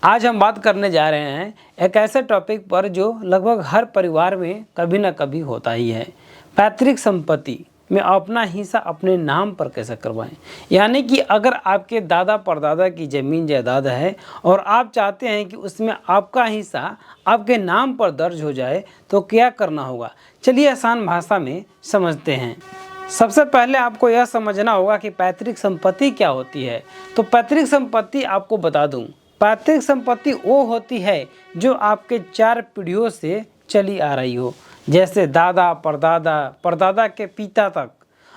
आज हम बात करने जा रहे हैं एक ऐसे टॉपिक पर जो लगभग हर परिवार में कभी ना कभी होता ही है। पैतृक संपत्ति में अपना हिस्सा अपने नाम पर कैसे करवाएं। यानी कि अगर आपके दादा परदादा की ज़मीन जायदाद है और आप चाहते हैं कि उसमें आपका हिस्सा आपके नाम पर दर्ज हो जाए तो क्या करना होगा, चलिए आसान भाषा में समझते हैं। सबसे पहले आपको यह समझना होगा कि पैतृक संपत्ति क्या होती है। तो पैतृक संपत्ति आपको बता दूं, पैतृक संपत्ति वो होती है जो आपके 4 पीढ़ियों से चली आ रही हो, जैसे दादा परदादा परदादा के पिता तक।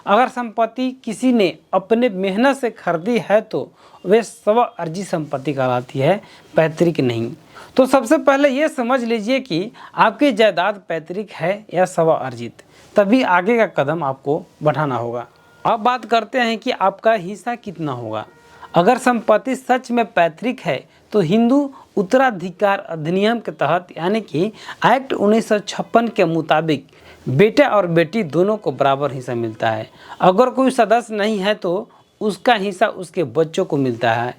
अगर संपत्ति किसी ने अपने मेहनत से खरीदी है तो वे स्व अर्जित संपत्ति कहलाती है, पैतृक नहीं। तो सबसे पहले ये समझ लीजिए कि आपकी जायदाद पैतृक है या स्व अर्जित, तभी आगे का कदम आपको बढ़ाना होगा। अब बात करते हैं कि आपका हिस्सा कितना होगा। अगर संपत्ति सच में पैतृक है तो हिंदू उत्तराधिकार अधिनियम के तहत यानी कि एक्ट 1956 के मुताबिक बेटा और बेटी दोनों को बराबर हिस्सा मिलता है। अगर कोई सदस्य नहीं है तो उसका हिस्सा उसके बच्चों को मिलता है,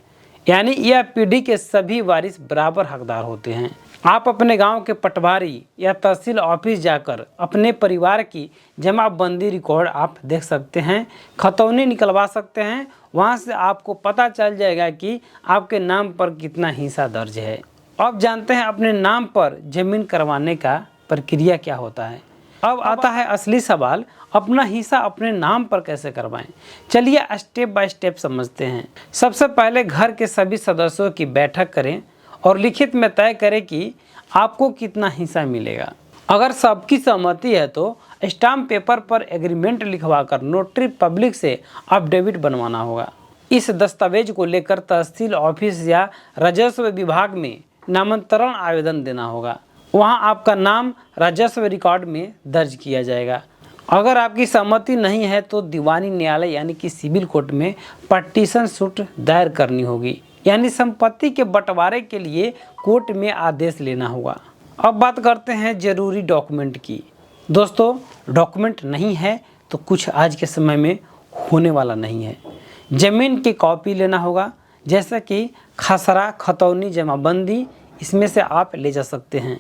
यानी यह पीढ़ी के सभी वारिस बराबर हकदार होते हैं। आप अपने गांव के पटवारी या तहसील ऑफिस जाकर अपने परिवार की जमाबंदी रिकॉर्ड आप देख सकते हैं, खतौनी निकलवा सकते हैं। वहां से आपको पता चल जाएगा कि आपके नाम पर कितना हिस्सा दर्ज है। अब जानते हैं अपने नाम पर जमीन करवाने का प्रक्रिया क्या होता है। अब आता है असली सवाल, अपना हिस्सा अपने नाम पर कैसे करवाएं। चलिए स्टेप बाय स्टेप समझते हैं। सबसे पहले घर के सभी सदस्यों की बैठक करें और लिखित में तय करें कि आपको कितना हिस्सा मिलेगा। अगर सबकी सहमति है तो स्टाम्प पेपर पर एग्रीमेंट लिखवाकर नोटरी पब्लिक से अफिडेविट बनवाना होगा। इस दस्तावेज को लेकर तहसील ऑफिस या राजस्व विभाग में नामांतरण आवेदन देना होगा। वहां आपका नाम राजस्व रिकॉर्ड में दर्ज किया जाएगा। अगर आपकी सहमति नहीं है तो दीवानी न्यायालय यानी कि सिविल कोर्ट में पटिशन सूट दायर करनी होगी, यानी संपत्ति के बंटवारे के लिए कोर्ट में आदेश लेना होगा। अब बात करते हैं जरूरी डॉक्यूमेंट की। दोस्तों, डॉक्यूमेंट नहीं है तो कुछ आज के समय में होने वाला नहीं है। ज़मीन की कॉपी लेना होगा, जैसे कि खसरा, खतौनी, जमाबंदी, इसमें से आप ले जा सकते हैं।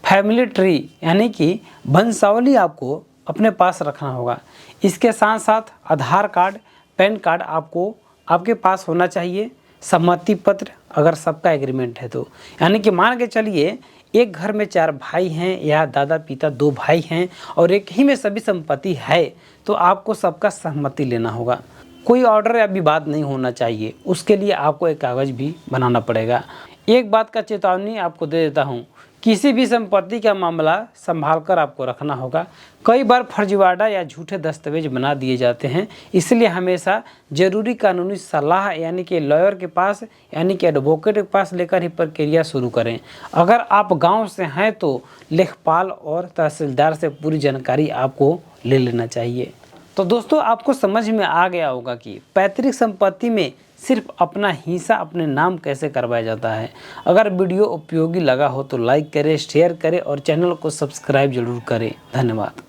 फैमिली ट्री यानी कि वंशावली आपको अपने पास रखना होगा। इसके साथ साथ आधार कार्ड, पैन कार्ड आपको आपके पास होना चाहिए। सहमति पत्र अगर सबका एग्रीमेंट है तो, यानी कि मान के चलिए एक घर में 4 भाई हैं या दादा पिता 2 भाई हैं और एक ही में सभी संपत्ति है तो आपको सबका सहमति लेना होगा। कोई ऑर्डर या विवाद नहीं होना चाहिए, उसके लिए आपको एक कागज़ भी बनाना पड़ेगा। एक बात का चेतावनी आपको दे देता हूँ, किसी भी संपत्ति का मामला संभाल कर आपको रखना होगा। कई बार फर्जीवाड़ा या झूठे दस्तावेज बना दिए जाते हैं, इसलिए हमेशा ज़रूरी कानूनी सलाह यानी कि लॉयर के पास यानी कि एडवोकेट के पास लेकर ही प्रक्रिया शुरू करें। अगर आप गांव से हैं तो लेखपाल और तहसीलदार से पूरी जानकारी आपको ले लेना चाहिए। तो दोस्तों, आपको समझ में आ गया होगा कि पैतृक संपत्ति में सिर्फ अपना हिस्सा अपने नाम कैसे करवाया जाता है। अगर वीडियो उपयोगी लगा हो तो लाइक करें, शेयर करें और चैनल को सब्सक्राइब जरूर करें। धन्यवाद।